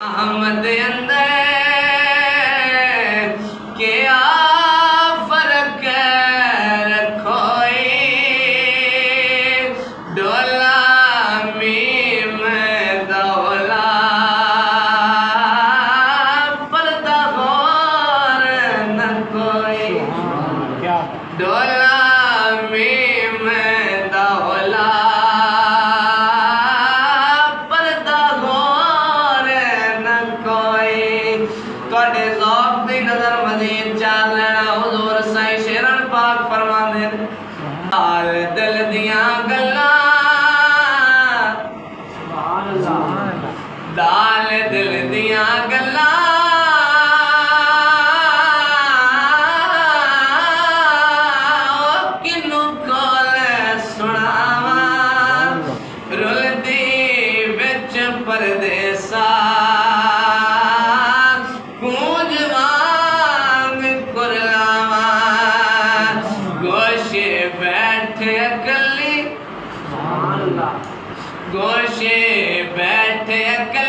अहमद अंदर क्या फर्क रखो डोला मीम दौला पर्दा गौर न कोई डोला मीम दौला पर्दा गौर न कोई तोड़े ज़ौक़ दी नज़र मज़ीद चार लेना हुज़ूर साईं शेरन पाक फरमांदे दाल दिल दियां गल्लां दाल दिल दियां गल्लां किनू कोल सुनावां रुलदी विच परदेसा गूंज वांग कुरलावां गोशे बैठे अकली गोशे बैठे अकली